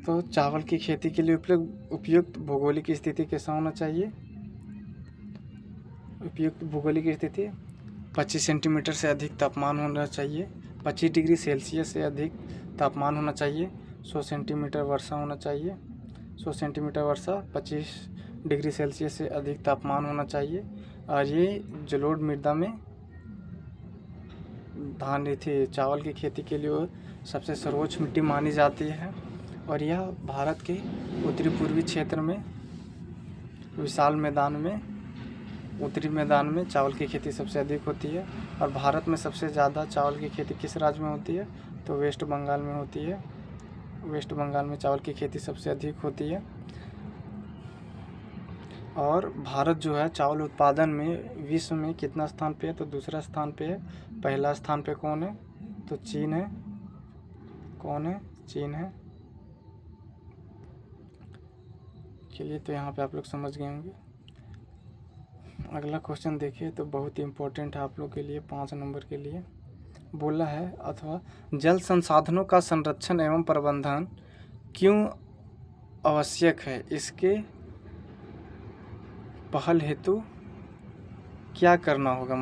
तो चावल की खेती के लिए उपयुक्त भौगोलिक स्थिति कैसा होना चाहिए? उपयुक्त भौगोलिक स्थिति 25 सेंटीमीटर से अधिक तापमान होना चाहिए, 25 डिग्री सेल्सियस से अधिक तापमान होना चाहिए, 100 सेंटीमीटर वर्षा होना चाहिए, 100 सेंटीमीटर वर्षा, 25 डिग्री सेल्सियस से अधिक तापमान होना चाहिए। और ये जलोढ़ मृदा में चावल की खेती के लिए सबसे सर्वोच्च मिट्टी मानी जाती है। और यह भारत के उत्तरी पूर्वी क्षेत्र में विशाल उत्तरी मैदान में चावल की खेती सबसे अधिक होती है। और भारत में सबसे ज़्यादा चावल की खेती किस राज्य में होती है? तो वेस्ट बंगाल में होती है। वेस्ट बंगाल में चावल की खेती सबसे अधिक होती है। और भारत जो है चावल उत्पादन में विश्व में कितना स्थान पे है? तो दूसरा स्थान पे है। पहला स्थान पे कौन है? तो चीन है। कौन है? चीन है। चलिए, तो यहाँ पे आप लोग समझ गए होंगे। अगला क्वेश्चन देखिए, तो बहुत ही इम्पोर्टेंट है आप लोग के लिए, 5 नंबर के लिए। बोला है अथवा जल संसाधनों का संरक्षण एवं प्रबंधन क्यों आवश्यक है? इसके पहल हेतु क्या करना होगा?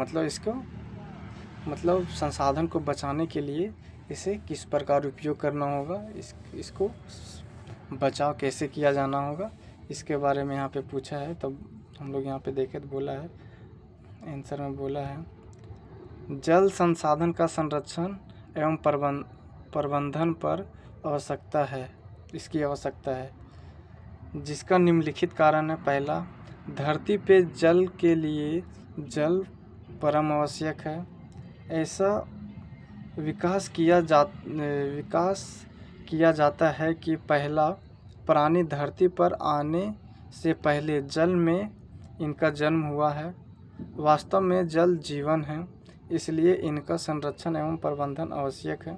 मतलब संसाधन को बचाने के लिए इसे किस प्रकार उपयोग करना होगा, इसको बचाव कैसे किया जाना होगा, इसके बारे में यहाँ पे पूछा है। तो हम लोग यहाँ पे देखें तो बोला है, आंसर में बोला है जल संसाधन का संरक्षण एवं प्रबंधन पर आवश्यकता है, इसकी आवश्यकता है, जिसका निम्नलिखित कारण है। पहला, धरती पे जल के लिए जल परम आवश्यक है। ऐसा विकास किया जाता है कि पहला प्राणी धरती पर आने से पहले जल में इनका जन्म हुआ है। वास्तव में जल जीवन है, इसलिए इनका संरक्षण एवं प्रबंधन आवश्यक है।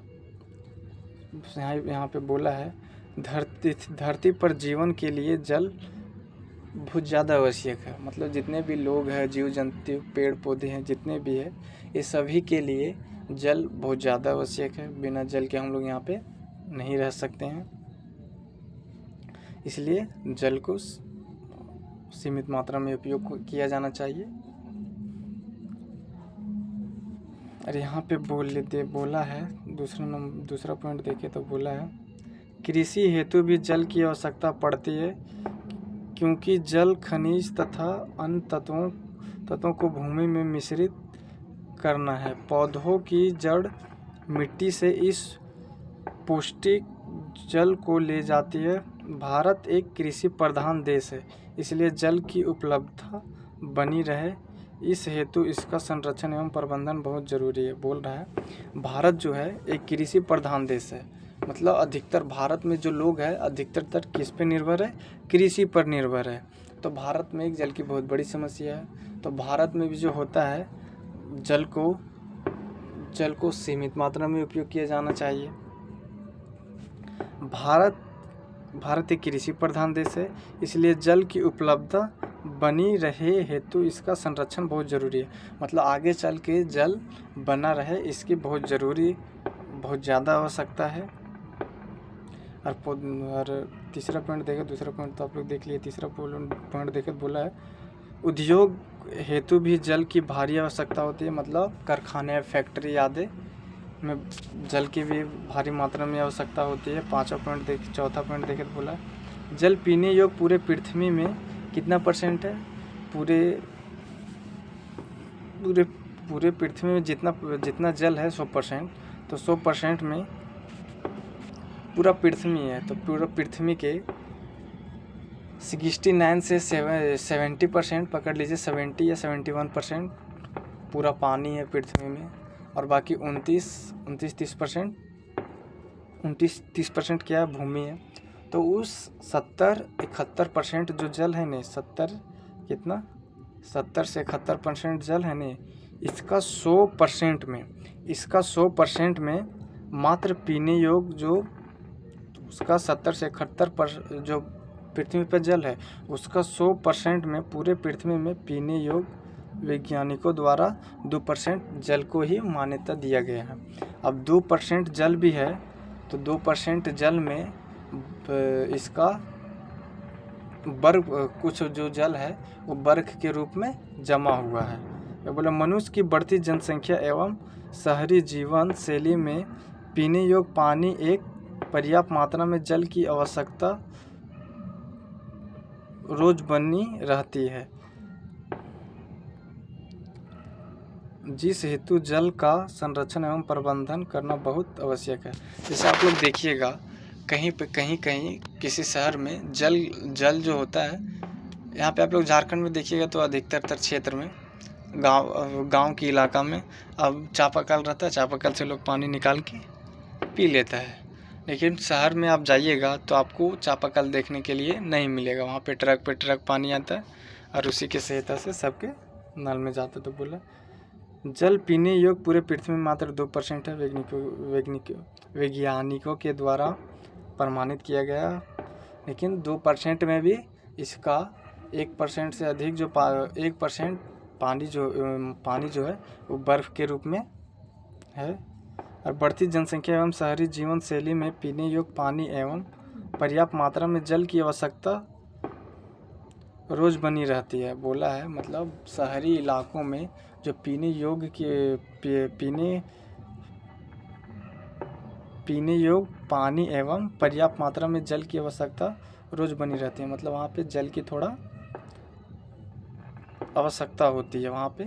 यहाँ पे बोला है धरती पर जीवन के लिए जल बहुत ज़्यादा आवश्यक है। मतलब जितने भी लोग हैं, जीव जंतु, पेड़ पौधे हैं, जितने भी है, ये सभी के लिए जल बहुत ज़्यादा आवश्यक है। बिना जल के हम लोग यहाँ पे नहीं रह सकते हैं, इसलिए जल को सीमित मात्रा में उपयोग किया जाना चाहिए। और यहाँ पे बोला है दूसरा पॉइंट देखे तो बोला है कृषि हेतु भी जल की आवश्यकता पड़ती है, क्योंकि जल खनिज तथा अन्य तत्वों को भूमि में मिश्रित करना है। पौधों की जड़ मिट्टी से इस पौष्टिक जल को ले जाती है। भारत एक कृषि प्रधान देश है, इसलिए जल की उपलब्धता बनी रहे, इस हेतु इसका संरक्षण एवं प्रबंधन बहुत ज़रूरी है। बोल रहा है भारत जो है एक कृषि प्रधान देश है, मतलब अधिकतर भारत में जो लोग हैं अधिकतर किस पे निर्भर है? कृषि पर निर्भर है। तो भारत में एक जल की बहुत बड़ी समस्या है। तो भारत में भी जो होता है जल को सीमित मात्रा में उपयोग किया जाना चाहिए। भारत एक कृषि प्रधान देश है, इसलिए जल की उपलब्धता बनी रहे हेतु इसका संरक्षण बहुत ज़रूरी है। मतलब आगे चल के जल बना रहे, इसकी बहुत ज़्यादा आवश्यकता है। और तीसरा पॉइंट देखें, दूसरा पॉइंट तो आप लोग देख लिए, तीसरा पॉइंट देखें बोला है उद्योग हेतु भी जल की भारी आवश्यकता होती है। मतलब कारखाने, फैक्ट्री आदि में जल की भी भारी मात्रा में आवश्यकता होती है। चौथा पॉइंट देखें तो बोला है जल पीने योग्य पूरे पृथ्वी में कितना % है? पूरे पृथ्वी में जितना जल है 100%, तो 100% में पूरा पृथ्वी है। तो पूरा पृथ्वी के 69 से 70% पकड़ लीजिए, 70 या 71% पूरा पानी है पृथ्वी में, और बाकी 29-30% क्या है? भूमि है। तो उस 70-71% जो जल है ने 70 से 71% जल है ने, इसका 100% में मात्र पीने योग्य जो उसका 70 से 71% जो पृथ्वी पर जल है, उसका 100% में पूरे पृथ्वी में पीने योग्य वैज्ञानिकों द्वारा 2% जल को ही मान्यता दिया गया है। अब 2% जल भी है तो 2% जल में इसका बर्फ, कुछ जो जल है वो बर्फ के रूप में जमा हुआ है। ये बोले मनुष्य की बढ़ती जनसंख्या एवं शहरी जीवन शैली में पीने योग्य पानी एक पर्याप्त मात्रा में जल की आवश्यकता रोज बनी रहती है, जिस हेतु जल का संरक्षण एवं प्रबंधन करना बहुत आवश्यक है। जैसे आप लोग देखिएगा कहीं पे कहीं किसी शहर में जल जो होता है, यहाँ पे आप लोग झारखंड में देखिएगा तो अधिकतर क्षेत्र में गांव के इलाका में अब चापाकल रहता है, चापाकल से लोग पानी निकाल के पी लेता है। लेकिन शहर में आप जाइएगा तो आपको चापाकल देखने के लिए नहीं मिलेगा, वहाँ पे ट्रक पानी आता है और उसी की सहायता से सबके नल में जाता है। तो बोला जल पीने योग्य पूरे पृथ्वी में मात्र 2% है, वैज्ञानिकों के द्वारा प्रमाणित किया गया। लेकिन 2% में भी इसका 1% से अधिक जो 1% पानी जो है वो बर्फ़ के रूप में है। और बढ़ती जनसंख्या एवं शहरी जीवन शैली में पीने योग्य पानी एवं पर्याप्त मात्रा में जल की आवश्यकता रोज बनी रहती है। बोला है मतलब शहरी इलाकों में जो पीने योग्य के पीने योग्य पानी एवं पर्याप्त मात्रा में जल की आवश्यकता रोज बनी रहती है, मतलब वहाँ पे जल की थोड़ा आवश्यकता होती है, वहाँ पे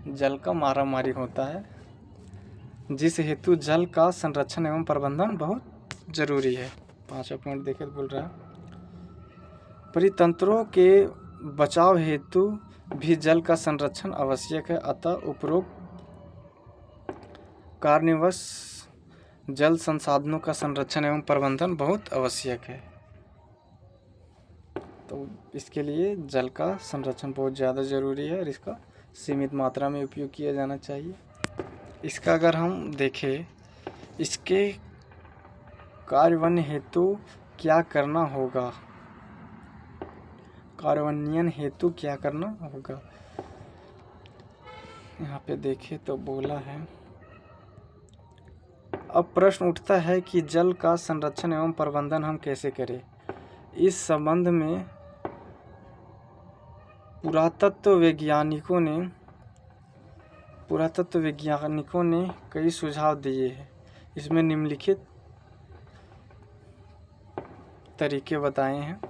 जल का मारामारी होता है, जिस हेतु जल का संरक्षण एवं प्रबंधन बहुत जरूरी है। 5वां पॉइंट देखे तो बोल रहा है परितंत्रों के बचाव हेतु भी जल का संरक्षण आवश्यक है, अतः उपरोक्त कारणवश जल संसाधनों का संरक्षण एवं प्रबंधन बहुत आवश्यक है। तो इसके लिए जल का संरक्षण बहुत ज़्यादा ज़रूरी है और इसका सीमित मात्रा में उपयोग किया जाना चाहिए। इसका अगर हम देखें, इसके कार्यान्वयन हेतु क्या करना होगा, कार्यान्वयन हेतु क्या करना होगा, यहाँ पे देखें तो बोला है अब प्रश्न उठता है कि जल का संरक्षण एवं प्रबंधन हम कैसे करें। इस संबंध में पुरातत्व वैज्ञानिकों ने कई सुझाव दिए हैं। इसमें निम्नलिखित तरीके बताए हैं।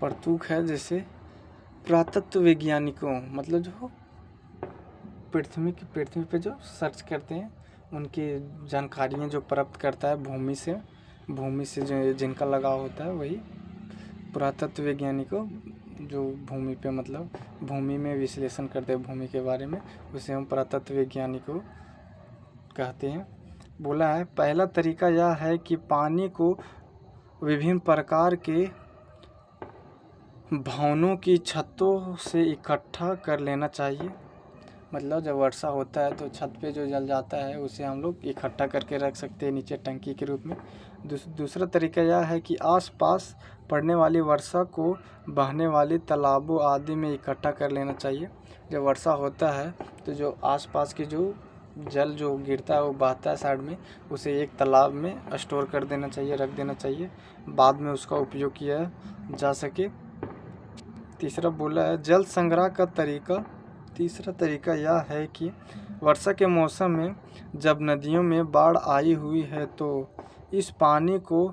परतूक है, जैसे पुरातत्व वैज्ञानिकों मतलब जो पृथ्वी पे जो सर्च करते हैं, उनकी जानकारियाँ जो प्राप्त करता है भूमि से जो जिनका लगाव होता है वही पुरातत्व वैज्ञानिकों जो भूमि पे मतलब भूमि में विश्लेषण करते हैं भूमि के बारे में, उसे हम पुरातत्व वैज्ञानिकों कहते हैं। बोला है पहला तरीका यह है कि पानी को विभिन्न प्रकार के भवनों की छतों से इकट्ठा कर लेना चाहिए। मतलब जब वर्षा होता है तो छत पे जो जल जाता है उसे हम लोग इकट्ठा करके रख सकते हैं नीचे टंकी के रूप में। दूसरा तरीका यह है कि आसपास पड़ने वाली वर्षा को बहने वाली तालाबों आदि में इकट्ठा कर लेना चाहिए। जब वर्षा होता है तो जो आसपास की जो जल जो गिरता है वो बहता है साइड में, उसे एक तालाब में स्टोर कर देना चाहिए, रख देना चाहिए, बाद में उसका उपयोग किया जा सके। तीसरा बोला है जल संग्रह का तरीका। तीसरा तरीका यह है कि वर्षा के मौसम में जब नदियों में बाढ़ आई हुई है तो इस पानी को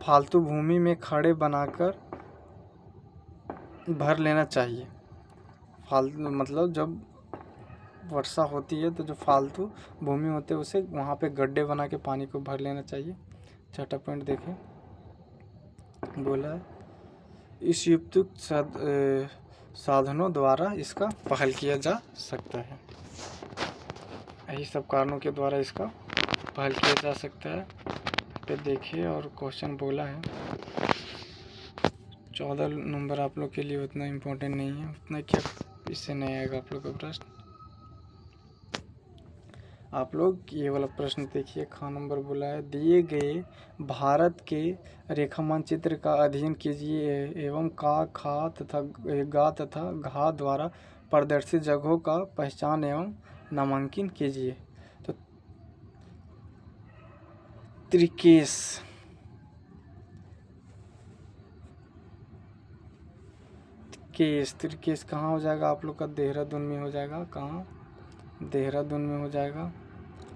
फालतू भूमि में खड़े बनाकर भर लेना चाहिए। फालतू मतलब जब वर्षा होती है तो जो फालतू भूमि होते है उसे वहाँ पे गड्ढे बना के पानी को भर लेना चाहिए। 6वां पॉइंट देखें, बोला है इस युक्त साधनों द्वारा इसका पहल किया जा सकता है। यही सब कारणों के द्वारा इसका पहल किया जा सकता है। पे देखिए और क्वेश्चन बोला है 14 नंबर आप लोग के लिए उतना इम्पोर्टेंट नहीं है, उतना क्या इससे नहीं आएगा आप लोग का प्रश्न। आप लोग ये वाला प्रश्न देखिए, ख नंबर बोला है दिए गए भारत के रेखा मानचित्र का अध्ययन कीजिए एवं का, खा तथा गा तथा घा द्वारा प्रदर्शित जगहों का पहचान एवं नामांकन कीजिए। त्रिकेश, त्रिकेश कहाँ हो जाएगा आप लोग का? देहरादून में हो जाएगा। कहाँ? देहरादून में हो जाएगा।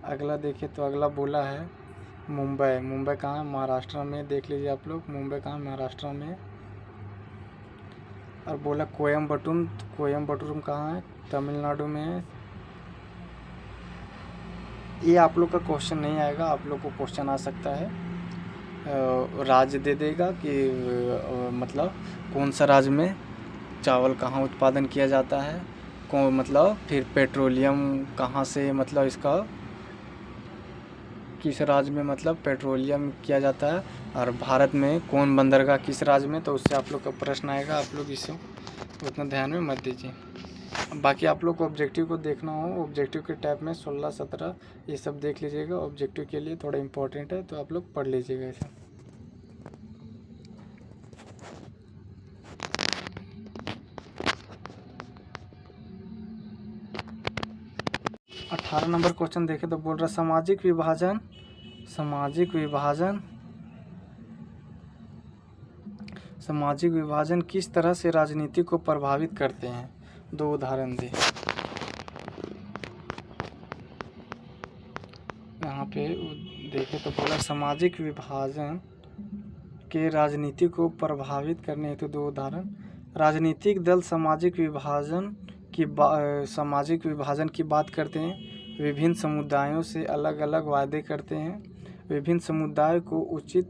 अगला देखिए तो अगला बोला है मुंबई। मुंबई कहाँ है? महाराष्ट्र में। देख लीजिए आप लोग, मुंबई कहाँ है? महाराष्ट्र में। और बोला कोयम्बटूर, कोयम्बटूर कहाँ है? तमिलनाडु में है। ये आप लोग का क्वेश्चन नहीं आएगा, आप लोग को क्वेश्चन आ सकता है राज्य दे देगा कि मतलब कौन सा राज्य में चावल कहाँ उत्पादन किया जाता है, कौन मतलब फिर पेट्रोलियम कहाँ से, मतलब इसका किस राज्य में मतलब पेट्रोलियम किया जाता है, और भारत में कौन बंदरगाह किस राज्य में, तो उससे आप लोग का प्रश्न आएगा। आप लोग इसे उतना ध्यान में मत दीजिए। बाकी आप लोग को ऑब्जेक्टिव को देखना हो, ऑब्जेक्टिव के टाइप में 16, 17 ये सब देख लीजिएगा। ऑब्जेक्टिव के लिए थोड़ा इम्पोर्टेंट है, तो आप लोग पढ़ लीजिएगा इसे। 18 नंबर क्वेश्चन देखे तो बोल रहा सामाजिक विभाजन, सामाजिक विभाजन, सामाजिक विभाजन किस तरह से राजनीति को प्रभावित करते हैं? 2 उदाहरण दे। यहाँ पे देखे तो बोला सामाजिक विभाजन के राजनीति को प्रभावित करने हेतु 2 उदाहरण। राजनीतिक दल सामाजिक विभाजन की बात करते हैं। विभिन्न समुदायों से अलग अलग वादे करते हैं। विभिन्न समुदाय को उचित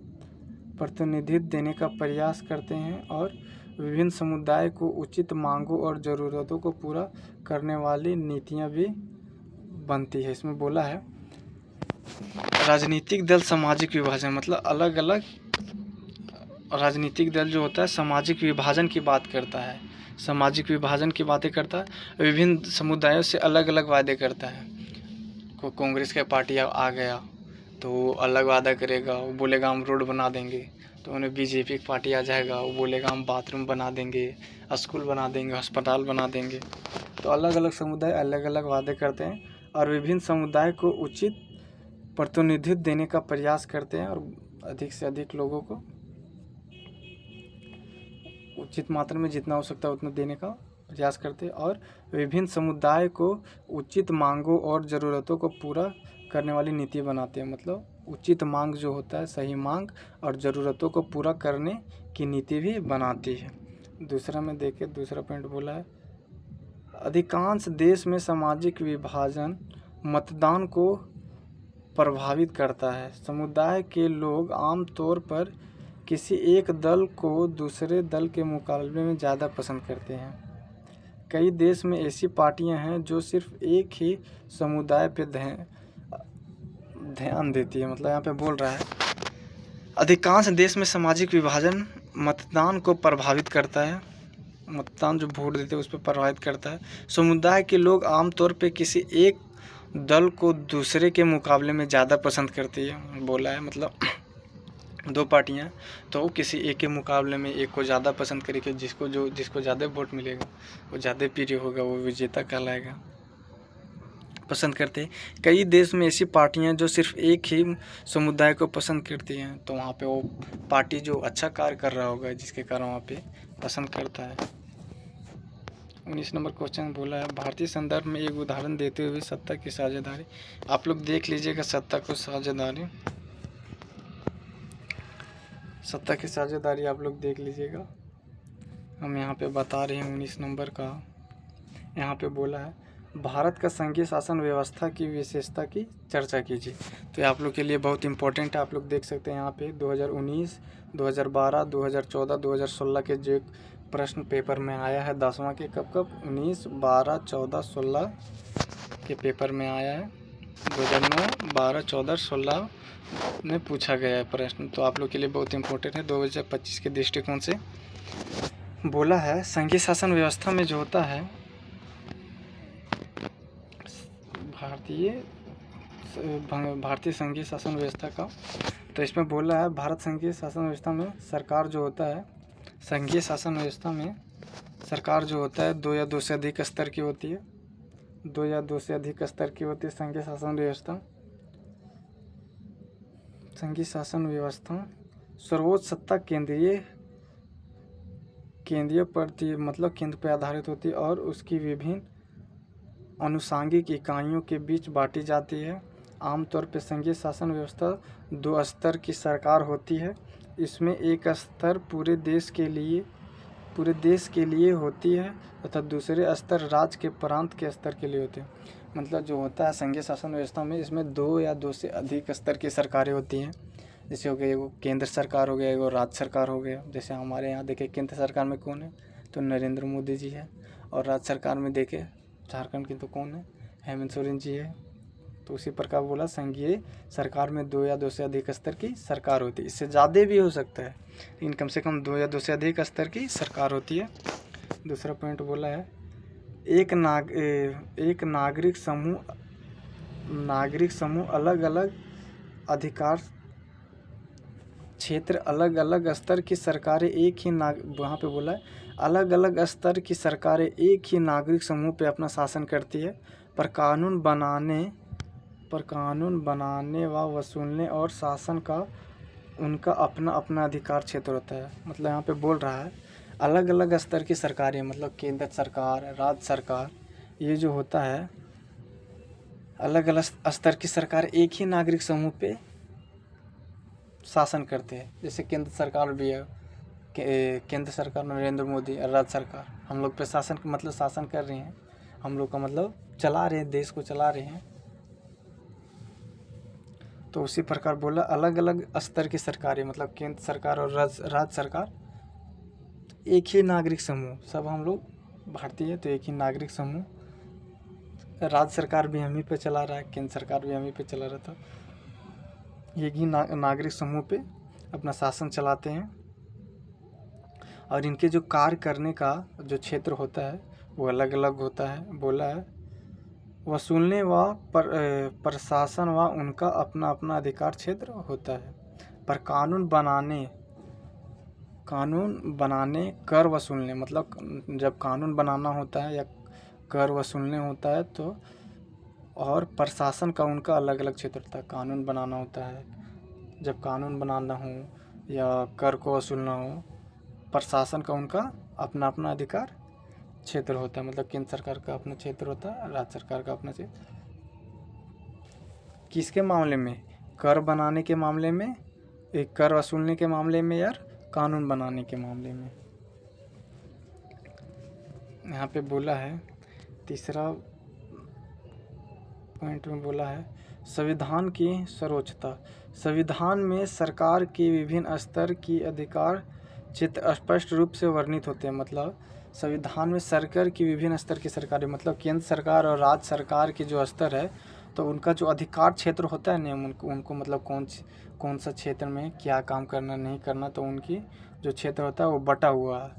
प्रतिनिधित्व देने का प्रयास करते हैं और विभिन्न समुदाय को उचित मांगों और ज़रूरतों को पूरा करने वाली नीतियाँ भी बनती है। इसमें बोला है राजनीतिक दल सामाजिक विभाजन मतलब अलग अलग राजनीतिक दल जो होता है सामाजिक विभाजन की बात करता है, सामाजिक विभाजन की बातें करता है, विभिन्न समुदायों से अलग अलग वादे करता है। कांग्रेस का पार्टी आ गया तो वो अलग वादा करेगा, वो बोलेगा हम रोड बना देंगे। तो उन्हें बीजेपी की पार्टी आ जाएगा, वो बोलेगा हम बाथरूम बना देंगे, स्कूल बना देंगे, अस्पताल बना देंगे। तो अलग अलग समुदाय अलग अलग वादे करते हैं और विभिन्न समुदाय को उचित प्रतिनिधित्व देने का प्रयास करते हैं और अधिक से अधिक लोगों को उचित मात्रा में जितना हो सकता है उतना देने का प्रयास करते हैं और विभिन्न समुदाय को उचित मांगों और ज़रूरतों को पूरा करने वाली नीति बनाते हैं। मतलब उचित मांग जो होता है, सही मांग और ज़रूरतों को पूरा करने की नीति भी बनाती है। दूसरा में देखें, दूसरा पॉइंट बोला है अधिकांश देश में सामाजिक विभाजन मतदान को प्रभावित करता है। समुदाय के लोग आमतौर पर किसी एक दल को दूसरे दल के मुकाबले में ज़्यादा पसंद करते हैं। कई देश में ऐसी पार्टियां हैं जो सिर्फ एक ही समुदाय पर ध्यान देती है। मतलब यहाँ पे बोल रहा है अधिकांश देश में सामाजिक विभाजन मतदान को प्रभावित करता है, मतदान जो वोट देते हैं उस पर प्रभावित करता है। समुदाय के लोग आमतौर पर किसी एक दल को दूसरे के मुकाबले में ज़्यादा पसंद करती है। बोला है मतलब 2 पार्टियां तो किसी एक के मुकाबले में एक को ज़्यादा पसंद करेगी, जिसको ज़्यादा वोट मिलेगा वो ज़्यादा प्रिय होगा, वो विजेता कहलाएगा। पसंद करते हैं। कई देश में ऐसी पार्टियां जो सिर्फ एक ही समुदाय को पसंद करती हैं, तो वहाँ पे वो पार्टी जो अच्छा कार्य कर रहा होगा जिसके कारण वहाँ पे पसंद करता है। 19 नंबर क्वेश्चन बोला है भारतीय संदर्भ में एक उदाहरण देते हुए सत्ता की साझेदारी। आप लोग देख लीजिएगा सत्ता को साझेदारी, सत्ता की साझेदारी आप लोग देख लीजिएगा। हम यहाँ पे बता रहे हैं 19 नंबर का। यहाँ पे बोला है भारत का संघीय शासन व्यवस्था की विशेषता की चर्चा कीजिए। तो आप लोग के लिए बहुत इंपॉर्टेंट है। आप लोग देख सकते हैं यहाँ पे 2019, 2012, 2014, 2016 के जो प्रश्न पेपर में आया है 10वां के कब 19, 12, 14, 16 के पेपर में आया है। 2009, 12, 14, 16 में पूछा गया है प्रश्न। तो आप लोग के लिए बहुत इंपॉर्टेंट है 2025 के दृष्टिकोण से। बोला है संघीय शासन व्यवस्था में जो होता है भारतीय संघीय शासन व्यवस्था का, तो इसमें बोला है भारत संघीय शासन व्यवस्था में सरकार जो होता है, संघीय शासन व्यवस्था में सरकार जो होता है 2 या 2 से अधिक स्तर की होती है, 2 या 2 से अधिक स्तर की होती है संघीय शासन व्यवस्था। संघीय शासन व्यवस्था सर्वोच्च सत्ता केंद्रीय पर मतलब केंद्र पर आधारित होती है और उसकी विभिन्न अनुषांगिक इकाइयों के बीच बांटी जाती है। आमतौर पर संघीय शासन व्यवस्था 2 स्तर की सरकार होती है। इसमें एक स्तर पूरे देश के लिए होती है तथा दूसरे स्तर राज्य के प्रांत के स्तर के लिए होते हैं। मतलब जो होता है संघीय शासन व्यवस्था में, इसमें 2 या 2 से अधिक स्तर की सरकारें होती हैं। जैसे हो गया एगो केंद्र सरकार हो गया, एगो राज्य सरकार हो गया। जैसे हमारे यहाँ देखें केंद्र सरकार में कौन है, तो नरेंद्र मोदी जी है। और राज्य सरकार में देखें झारखंड की तो कौन है, हेमंत सोरेन जी है। तो उसी प्रकार बोला संघीय सरकार में 2 या 2 से अधिक स्तर की सरकार होती है। इससे ज़्यादा भी हो सकता है, लेकिन कम से कम 2 या 2 से अधिक स्तर की सरकार होती है। दूसरा पॉइंट बोला है एक नागरिक समूह अलग अलग अधिकार क्षेत्र, अलग अलग स्तर की सरकारें वहाँ पे बोला है अलग अलग स्तर की सरकारें एक ही नागरिक समूह पे अपना शासन करती है, पर कानून बनाने व वसूलने और शासन का उनका अपना अपना अधिकार क्षेत्र होता है। मतलब यहाँ पे बोल रहा है अलग अलग स्तर की सरकारें, मतलब केंद्र सरकार, राज्य सरकार, ये जो होता है अलग अलग स्तर की सरकार एक ही नागरिक समूह पे शासन करते हैं। जैसे केंद्र सरकार भी है, केंद्र सरकार नरेंद्र मोदी, राज्य सरकार हम लोग पे शासन कर रही हैं, हम लोग का मतलब चला रहे हैं, देश को चला रहे हैं। तो उसी प्रकार बोला अलग अलग स्तर की सरकारें, मतलब केंद्र सरकार और राज्य सरकार एक ही नागरिक समूह, सब हम लोग भारतीय, तो एक ही नागरिक समूह। राज्य सरकार भी हम ही पे चला रहा है, केंद्र सरकार भी हम ही पे चला रहा था। एक ही नागरिक समूह पे अपना शासन चलाते हैं और इनके जो कार्य करने का जो क्षेत्र होता है वो अलग अलग होता है। बोला है वसूलने व प्रशासन व उनका अपना अपना अधिकार क्षेत्र होता है, पर कानून बनाने कर वसूलने, मतलब जब कानून बनाना होता है या कर वसूलने होता है तो, और प्रशासन का उनका अलग अलग क्षेत्र होता है। कानून बनाना होता है जब कानून बनाना हो या कर को वसूलना हो, प्रशासन का उनका अपना अपना अधिकार क्षेत्र होता है। मतलब केंद्र सरकार का अपना क्षेत्र होता है, राज्य सरकार का अपना क्षेत्र। किसके मामले में, कर बनाने के मामले में, एक कर वसूलने के मामले में या कानून बनाने के मामले में। यहाँ पे बोला है तीसरा पॉइंट में बोला है संविधान की सर्वोच्चता। संविधान में सरकार के विभिन्न स्तर की अधिकार क्षेत्र स्पष्ट रूप से वर्णित होते हैं। मतलब संविधान में सरकार की विभिन्न स्तर की सरकारें, मतलब केंद्र सरकार और राज्य सरकार की जो स्तर है तो उनका जो अधिकार क्षेत्र होता है ना, उनको मतलब कौन सा क्षेत्र में क्या काम करना नहीं करना, तो उनकी जो क्षेत्र होता है वो बटा हुआ है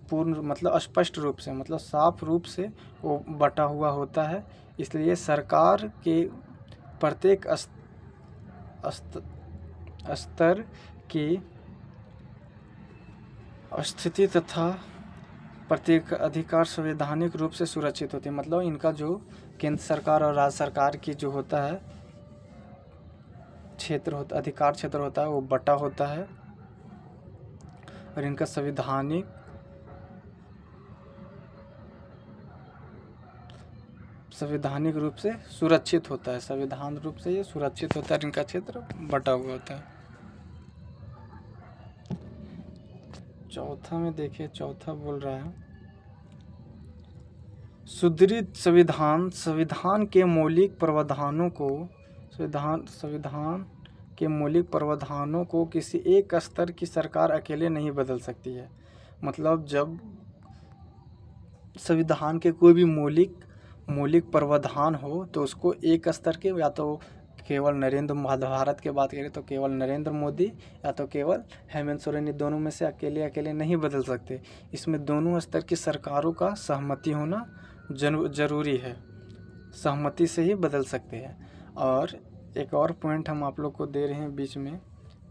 पूर्ण, मतलब स्पष्ट रूप से, मतलब साफ रूप से वो बटा हुआ होता है। इसलिए सरकार के प्रत्येक स्तर की स्थिति तथा प्रत्येक अधिकार संवैधानिक रूप से सुरक्षित होती है। मतलब इनका जो केंद्र सरकार और राज्य सरकार की जो होता है क्षेत्र होता, अधिकार क्षेत्र होता है वो बटा होता है और इनका संवैधानिक रूप से सुरक्षित होता है। संविधान रूप से ये सुरक्षित होता है, इनका क्षेत्र बटा हुआ होता है। चौथा में देखिए, चौथा बोल रहा है सुदृढ़ संविधान के मौलिक प्रावधानों को किसी एक स्तर की सरकार अकेले नहीं बदल सकती है। मतलब जब संविधान के कोई भी मौलिक प्रावधान हो तो उसको एक स्तर के, या तो केवल भारत की बात करें तो केवल नरेंद्र मोदी या तो केवल हेमंत सोरेन, दोनों में से अकेले नहीं बदल सकते। इसमें दोनों स्तर की सरकारों का सहमति होना जरूरी है, सहमति से ही बदल सकते हैं। और एक और पॉइंट हम आप लोग को दे रहे हैं बीच में,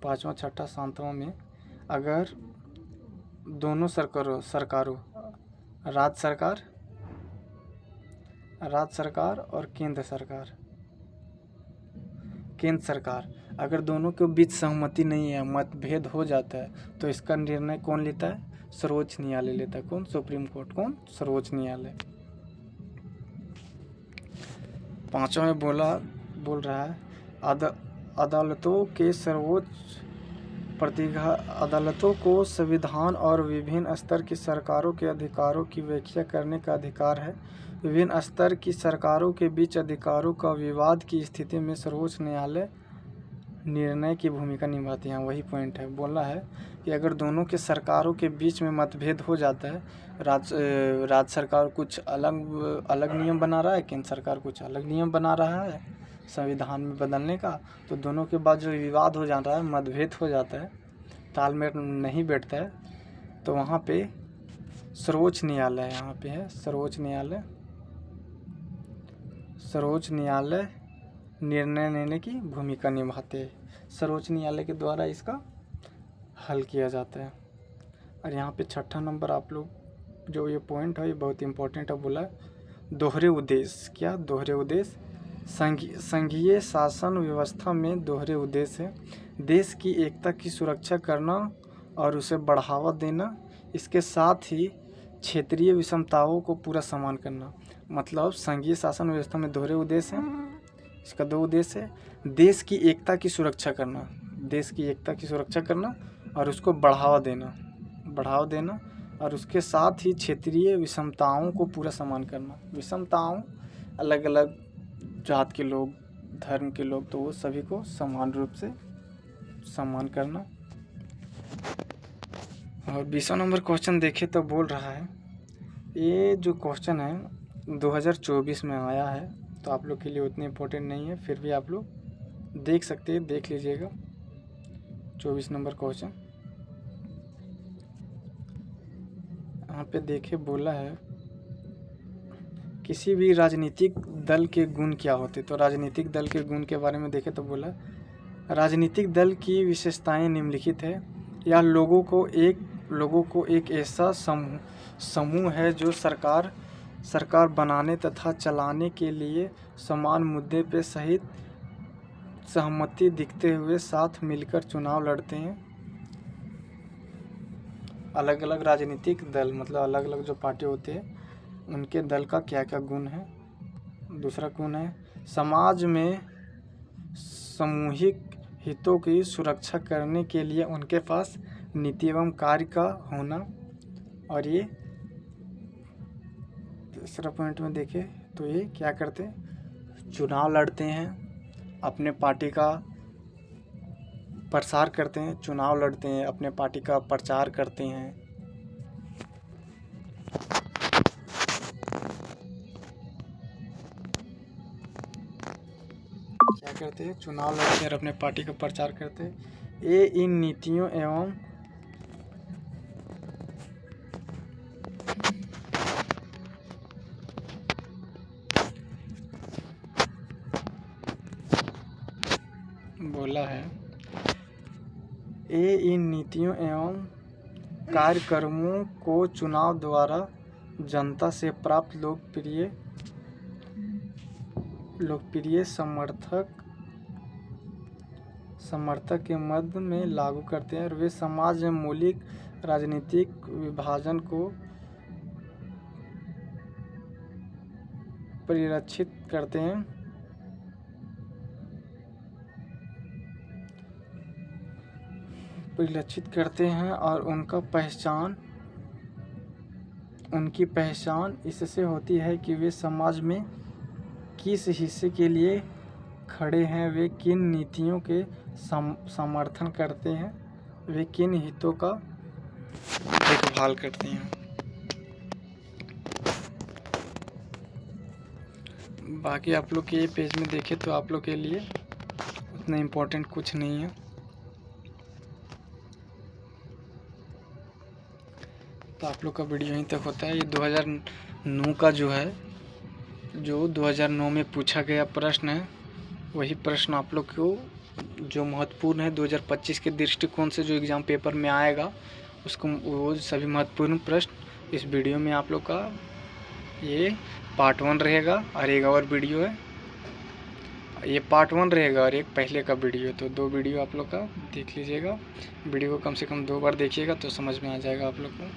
5वां 6वां 7वां में, अगर दोनों सरकारों राज्य सरकार और केंद्र सरकार अगर दोनों के बीच सहमति नहीं है, मतभेद हो जाता है, तो इसका निर्णय कौन लेता है? सर्वोच्च न्यायालय लेता है। कौन? Supreme court. कौन? सर्वोच्च न्यायालय। 5वां में बोल रहा है अदालतों के सर्वोच्च प्रतिभा अदालतों को संविधान और विभिन्न स्तर की सरकारों के अधिकारों की व्याख्या करने का अधिकार है। विभिन्न स्तर की सरकारों के बीच अधिकारों का विवाद की स्थिति में सर्वोच्च न्यायालय निर्णय की भूमिका निभाते हैं। वही पॉइंट है, बोला है कि अगर दोनों के सरकारों के बीच में मतभेद हो जाता है, राज्य सरकार कुछ अलग नियम बना रहा है, केंद्र सरकार कुछ अलग नियम बना रहा है संविधान में बदलने का, तो दोनों के बाद जो विवाद हो जाता है, मतभेद हो जाता है, तालमेल नहीं बैठता है, तो वहाँ पे सर्वोच्च न्यायालय यहाँ पे है। सर्वोच्च न्यायालय निर्णय लेने की भूमिका निभाते हैं। सर्वोच्च न्यायालय के द्वारा इसका हल किया जाता है। और यहाँ पे 6ठा नंबर आप लोग जो ये पॉइंट है, ये बहुत इंपॉर्टेंट है। बोला दोहरे उद्देश्य। क्या? दोहरे उद्देश्य। संघीय शासन व्यवस्था में दोहरे उद्देश्य है। देश की एकता की सुरक्षा करना और उसे बढ़ावा देना, इसके साथ ही क्षेत्रीय विषमताओं को पूरा सम्मान करना। मतलब संघीय शासन व्यवस्था में दोहरे उद्देश्य है। इसका 2 उद्देश्य है। देश की एकता की सुरक्षा करना, देश की एकता की सुरक्षा करना और उसको बढ़ावा देना और उसके साथ ही क्षेत्रीय विषमताओं को पूरा सम्मान करना। विषमताओं, अलग अलग जात के लोग, धर्म के लोग, तो वो सभी को समान रूप से सम्मान करना। और 20वां नंबर क्वेश्चन देखे तो बोल रहा है, ये जो क्वेश्चन है 2024 में आया है, तो आप लोग के लिए उतनी इम्पोर्टेंट नहीं है, फिर भी आप लोग देख सकते हैं, देख लीजिएगा। 24 नंबर क्वेश्चन यहाँ पे देखे, बोला है किसी भी राजनीतिक दल के गुण क्या होते। तो राजनीतिक दल के गुण के बारे में देखे तो बोला राजनीतिक दल की विशेषताएं निम्नलिखित है। यह लोगों को एक ऐसा समूह है जो सरकार बनाने तथा चलाने के लिए समान मुद्दे पे सहित सहमति दिखते हुए साथ मिलकर चुनाव लड़ते हैं। अलग अलग राजनीतिक दल, मतलब अलग अलग जो पार्टी होते हैं, उनके दल का क्या क्या गुण है। दूसरा गुण है समाज में सामूहिक हितों की सुरक्षा करने के लिए उनके पास नीति एवं कार्य का होना। और ये तीसरा पॉइंट में देखें तो ये क्या करते हैं? चुनाव लड़ते हैं, अपने पार्टी का प्रसार करते हैं, चुनाव लड़ते हैं, अपने पार्टी का प्रचार करते हैं। क्या करते हैं? चुनाव लड़ते हैं और अपने पार्टी का प्रचार करते हैं। ये इन नीतियों एवं बोला है इन नीतियों एवं कार्यक्रमों को चुनाव द्वारा जनता से प्राप्त लोकप्रिय समर्थक के मध्य में लागू करते हैं और वे समाज में मौलिक राजनीतिक विभाजन को परिलक्षित करते हैं और उनकी पहचान इससे होती है कि वे समाज में किस हिस्से के लिए खड़े हैं, वे किन नीतियों के समर्थन करते हैं, वे किन हितों का देखभाल करते हैं। बाकी आप लोग के पेज में देखें तो आप लोग के लिए उतना इम्पोर्टेंट कुछ नहीं है। तो आप लोग का वीडियो यहीं तक होता है। ये 2009 का जो 2009 में पूछा गया प्रश्न है, वही प्रश्न आप लोग को जो महत्वपूर्ण है 2025 के दृष्टिकोण से जो एग्ज़ाम पेपर में आएगा, उसको वो सभी महत्वपूर्ण प्रश्न इस वीडियो में आप लोग का ये पार्ट 1 रहेगा और एक और वीडियो है। ये पार्ट 1 रहेगा और एक पहले का वीडियो, तो 2 वीडियो आप लोग का देख लीजिएगा। वीडियो को कम से कम 2 बार देखिएगा तो समझ में आ जाएगा आप लोग को।